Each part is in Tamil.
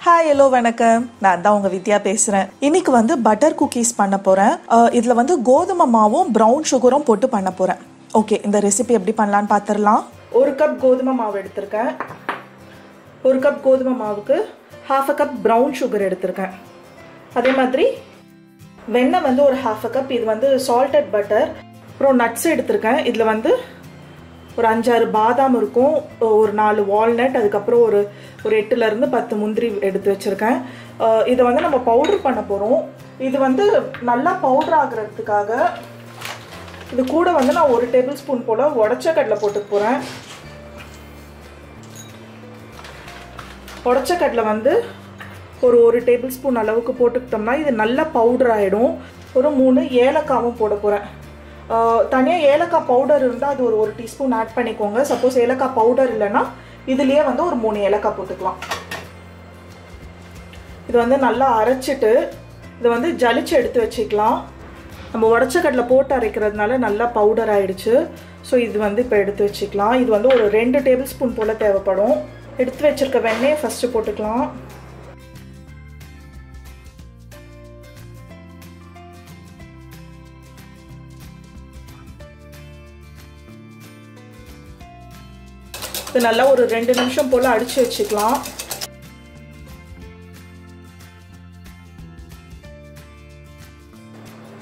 ஹாய் ஹலோ வணக்கம், நான் தான் உங்கள் வித்யா பேசுகிறேன். இன்றைக்கி வந்து பட்டர் குக்கீஸ் பண்ண போகிறேன். இதில் வந்து கோதுமை மாவும் ப்ரௌன் சுகரும் போட்டு பண்ண போகிறேன். ஓகே, இந்த ரெசிபி எப்படி பண்ணலான்னு பார்த்துடலாம். 1 கப் கோதுமை மாவு எடுத்திருக்கேன். 1 கப் கோதுமை மாவுக்கு 1/2 கப் ப்ரௌன் சுகர் எடுத்திருக்கேன். அதே மாதிரி வெண்ணெய் வந்து ஒரு 1/2 கப். இது வந்து சால்டட் பட்டர். அப்புறம் நட்ஸ் எடுத்திருக்கேன். இதில் வந்து ஒரு 5-6 பாதாம் இருக்கும், ஒரு 4 வால்நட், அதுக்கப்புறம் ஒரு 8லேருந்து 10 முந்திரி எடுத்து வச்சுருக்கேன். இதை வந்து நம்ம பவுடர் பண்ண போகிறோம். இது வந்து நல்லா பவுடர் ஆகிறதுக்காக இது கூட வந்து நான் 1 டேபிள் ஸ்பூன் போல் உடச்ச கடலை போட்டுக்க போகிறேன். உடச்ச கடலை வந்து ஒரு டேபிள் ஸ்பூன் அளவுக்கு போட்டுக்கிட்டோம்னா இது நல்லா பவுடர் ஆகிடும். ஒரு 3 ஏலக்காவும் போட போகிறேன். தனியாக ஏலக்காய் பவுடர் இருந்தால் அது ஒரு டீஸ்பூன் ஆட் பண்ணிக்கோங்க. சப்போஸ் ஏலக்காய் பவுடர் இல்லைன்னா இதுலேயே வந்து ஒரு 3 ஏலக்காய் போட்டுக்கலாம். இது வந்து நல்லா அரைச்சிட்டு இதை வந்து ஜலிச்சு எடுத்து வச்சுக்கலாம். நம்ம உடச்ச கடலை போட்டு அரைக்கிறதுனால நல்லா பவுடர் ஆகிடுச்சு. ஸோ இது வந்து இப்போ எடுத்து வச்சுக்கலாம். இது வந்து ஒரு 2 டேபிள் ஸ்பூன் போல் தேவைப்படும். எடுத்து வச்சுருக்க வெண்ணெயை ஃபஸ்ட்டு போட்டுக்கலாம். இது நல்லா ஒரு 2 நிமிஷம் போல் அடித்து வச்சுக்கலாம்.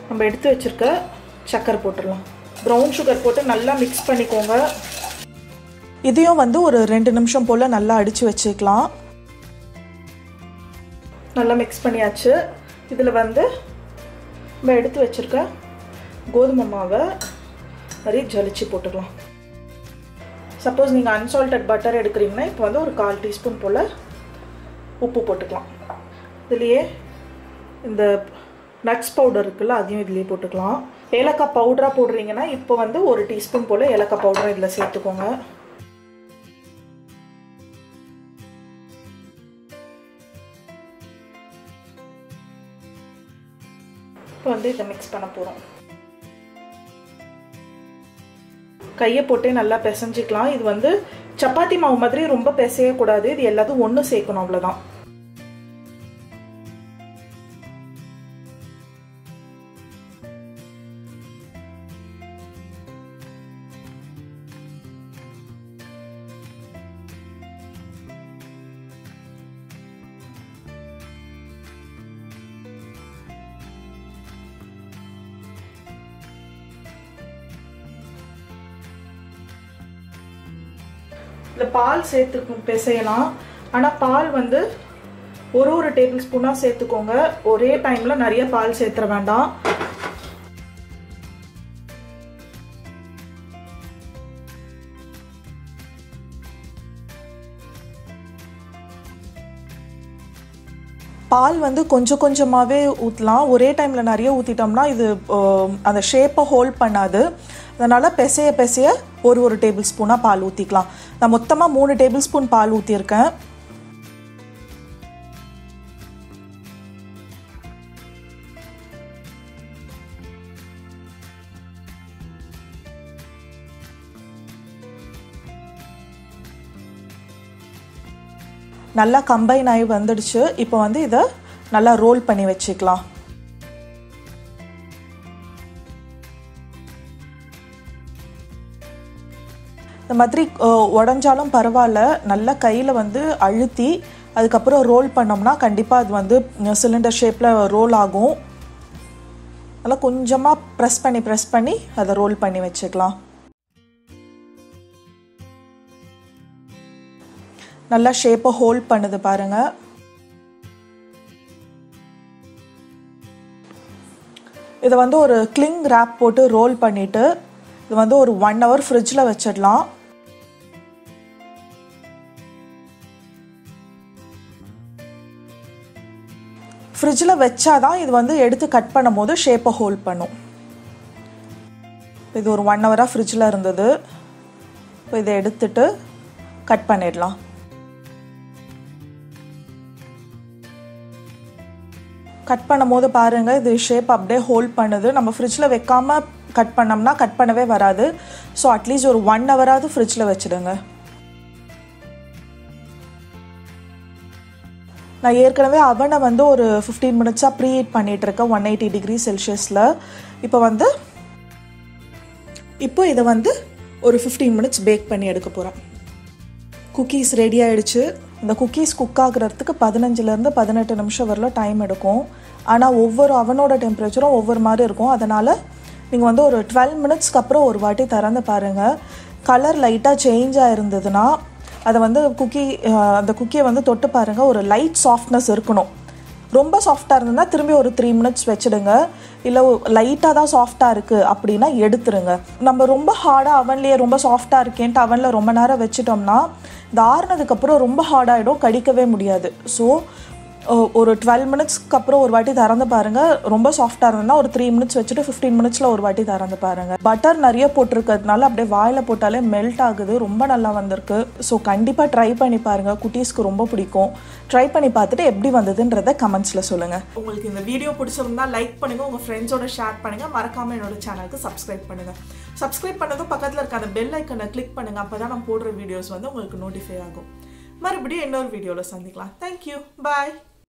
நம்ம எடுத்து வச்சுருக்க சர்க்கரை போட்டுடலாம். ப்ரௌன் சுகர் போட்டு நல்லா மிக்ஸ் பண்ணிக்கோங்க. இதையும் வந்து ஒரு 2 நிமிஷம் போல் நல்லா அடித்து வச்சுக்கலாம். நல்லா மிக்ஸ் பண்ணியாச்சு. இதில் வந்து நம்ம எடுத்து வச்சுருக்க கோதுமை மாவை நிறைய ஜலிச்சு போட்டுக்கலாம். சப்போஸ் நீங்கள் அன்சால்டட் பட்டர் எடுக்கிறீங்கன்னா இப்போ வந்து ஒரு 1/4 டீஸ்பூன் போல் உப்பு போட்டுக்கலாம். இதுலேயே இந்த நட்ஸ் பவுடர் இருக்குல்ல, அதையும் இதுலேயே போட்டுக்கலாம். ஏலக்காய் பவுடராக போடுறீங்கன்னா இப்போ வந்து 1 டீஸ்பூன் போல் ஏலக்காய் பவுடரை இதில் சேர்த்துக்கோங்க. இப்போ வந்து இதை மிக்ஸ் பண்ண போகிறோம். கையை போட்டே நல்லா பிசைஞ்சிக்கலாம். இது வந்து சப்பாத்தி மாவு மாதிரி ரொம்ப பிசையக்கூடாது. இது எல்லாத்தையும் ஒன்று சேர்க்கணும், அவ்வளோதான். இதில் பால் சேர்த்து பிசையலாம். ஆனால் பால் வந்து ஒரு டேபிள் ஸ்பூனாக சேர்த்துக்கோங்க. ஒரே டைமில் நிறைய பால் சேர்த்துற வேண்டாம். பால் வந்து கொஞ்சம் கொஞ்சமாகவே ஊற்றலாம். ஒரே டைமில் நிறைய ஊற்றிட்டோம்னா இது அந்த ஷேப்பை ஹோல்ட் பண்ணாது. அதனால் பிசைய ஒரு டேபிள் ஸ்பூனாக பால் ஊற்றிக்கலாம். நான் மொத்தமாக 3 டேபிள் ஸ்பூன் பால் ஊற்றிருக்கேன். நல்லா கம்பைன் ஆகி வந்துடுச்சு. இப்போ வந்து இதை நல்லா ரோல் பண்ணி வச்சுக்கலாம். இந்த மாதிரி உடஞ்சாலும் பரவாயில்ல, நல்லா கையில் வந்து அழுத்தி அதுக்கப்புறம் ரோல் பண்ணோம்னா கண்டிப்பாக அது வந்து சிலிண்டர் ஷேப்பில் ரோல் ஆகும். நல்லா கொஞ்சமாக ப்ரெஸ் பண்ணி அதை ரோல் பண்ணி வச்சுக்கலாம். நல்லா ஷேப்பை ஹோல்ட் பண்ணுது பாருங்கள். இதை வந்து ஒரு கிளிங் ரேப் போட்டு ரோல் பண்ணிவிட்டு இது வந்து ஒரு 1 hour ஃப்ரிட்ஜில் வச்சிடலாம். ஃப்ரிட்ஜில் வச்சாதான் இது வந்து எடுத்து கட் பண்ணும் போது ஷேப்பை ஹோல்ட் பண்ணும். இது ஒரு 1 hour ஃப்ரிட்ஜில் இருந்தது. இப்போ இதை எடுத்துட்டு கட் பண்ணிடலாம். கட் பண்ணும் போது பாருங்கள், இது ஷேப் அப்படியே ஹோல்ட் பண்ணுது. நம்ம ஃப்ரிட்ஜில் வைக்காமல் கட் பண்ணோம்னா கட் பண்ணவே வராது. ஸோ அட்லீஸ்ட் ஒரு 1 hour ஃப்ரிட்ஜில் வச்சுடுங்க. நான் ஏற்கனவே அவனை வந்து ஒரு 15 மினிட்ஸாக ப்ரீ ஹீட் பண்ணிகிட்டு இருக்கேன் 180 டிகிரி செல்சியஸில். இப்போ இதை வந்து ஒரு 15 மினிட்ஸ் பேக் பண்ணி எடுக்க போகிறேன். குக்கீஸ் ரெடி ஆகிடுச்சு. இந்த குக்கீஸ் குக் ஆகுறதுக்கு 15லேருந்து 18 நிமிஷம் வரல டைம் எடுக்கும். ஆனால் ஒவ்வொரு அவனோட டெம்பரேச்சரும் ஒவ்வொரு மாதிரி இருக்கும். அதனால் நீங்கள் வந்து ஒரு 12 மினிட்ஸ்க்கு அப்புறம் ஒரு வாட்டி திறந்து பாருங்கள். கலர் லைட்டாக சேஞ்ச் ஆகிருந்ததுன்னா அதை வந்து அந்த குக்கியை வந்து தொட்டு பாருங்கள். ஒரு லைட் சாஃப்ட்னஸ் இருக்கணும். ரொம்ப சாஃப்டாக இருந்ததுன்னா திரும்பி ஒரு 3 மினிட்ஸ் வச்சுடுங்க. இல்லை லைட்டாக தான் சாஃப்டாக இருக்குது அப்படின்னா எடுத்துருங்க. நம்ம ரொம்ப ஹார்டாக அவன்லேயே ரொம்ப சாஃப்டாக இருக்கேன்ட்டு அவனில் ரொம்ப நேரம் வச்சிட்டோம்னா இது ஆறுனதுக்கப்புறம் ரொம்ப ஹார்டாகிடும், கடிக்கவே முடியாது. ஸோ ஒரு 12 மினிட்ஸ்க்கு அப்புறம் ஒரு வாட்டி திறந்து பாருங்கள். ரொம்ப சாஃப்டாக இருந்ததுன்னா ஒரு 3 மினிட்ஸ் வச்சுட்டு 15 மினிட்ஸில் ஒரு வாட்டி திறந்து பாருங்கள். பட்டர் நிறைய போட்டிருக்கிறதுனால அப்படியே வாயில் போட்டாலே மெல்ட் ஆகுது. ரொம்ப நல்லா வந்திருக்கு. ஸோ கண்டிப்பாக ட்ரை பண்ணி பாருங்கள். குட்டீஸ்க்கு ரொம்ப பிடிக்கும். ட்ரை பண்ணி பார்த்துட்டு எப்படி வந்ததுன்றதை கமெண்ட்ஸில் சொல்லுங்கள். உங்களுக்கு இந்த வீடியோ பிடிச்சிருந்தா லைக் பண்ணுங்கள், உங்கள் ஃப்ரெண்ட்ஸோட ஷேர் பண்ணுங்கள். மறக்காமல் என்னோட சேனலுக்கு சப்ஸ்கிரைப் பண்ணுங்கள். சப்ஸ்கிரைப் பண்ணதும் பக்கத்தில் இருக்க அந்த பெல் ஐக்கனை கிளிக் பண்ணுங்கள். அப்போ தான் நான் போடுற வீடியோஸ் வந்து உங்களுக்கு நோட்டிஃபை ஆகும். மறுபடியும் இன்னொரு வீடியோவில் சந்திக்கலாம். தேங்க்யூ, பாய்.